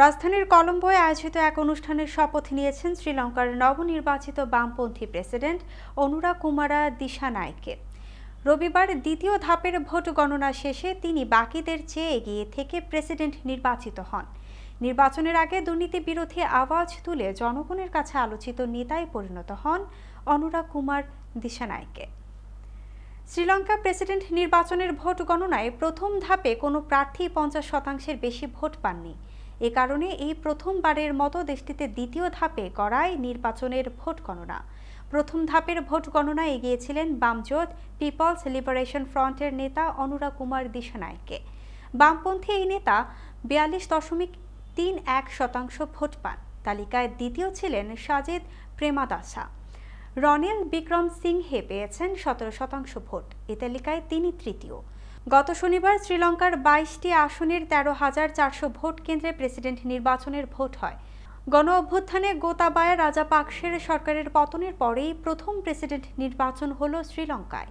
রাজধানীর কলম্বোয় আয়োজিত এক অনুষ্ঠানে শপথ নিয়েছেন শ্রীলঙ্কার নবনির্বাচিত বামপন্থী প্রেসিডেন্ট অনুরাকুমারা দিশানায়কে। রবিবার দ্বিতীয় ধাপের ভোট গণনা শেষে তিনি বাকিদের চেয়ে এগিয়ে থেকে প্রেসিডেন্ট নির্বাচিত হন। নির্বাচনের আগে দুর্নীতি বিরোধী আওয়াজ তুলে জনগণের কাছে আলোচিত নেতায় পরিণত হন অনুরাকুমার দিশানায়কে। শ্রীলঙ্কা প্রেসিডেন্ট নির্বাচনের ভোট গণনায় প্রথম ধাপে কোনো প্রার্থী 50% বেশি ভোট পাননি। এ কারণে এই প্রথমবারের মতো দেশটিতে দ্বিতীয় ধাপে করায় নির্বাচনের ভোট গণনা। প্রথম ধাপের ভোট গণনায় এগিয়েছিলেন বামজোট পিপলস লিবারেশন ফ্রন্টের নেতা অনুরাকুমার দিশানায়কে। বামপন্থী এই নেতা 42.31% ভোট পান। তালিকায় দ্বিতীয় ছিলেন সাজিদ প্রেমাদাসা। রনিল বিক্রম সিংহে পেয়েছেন 17% ভোট। এ তালিকায় তিনি তৃতীয়। গত শনিবার শ্রীলঙ্কার 22টি আসনের 13,400 ভোট কেন্দ্রে প্রেসিডেন্ট নির্বাচনের ভোট হয়। গণ অভ্যুত্থানে গোতাবায়া রাজাপাকসের সরকারের পতনের পরেই প্রথম প্রেসিডেন্ট নির্বাচন হলো শ্রীলঙ্কায়।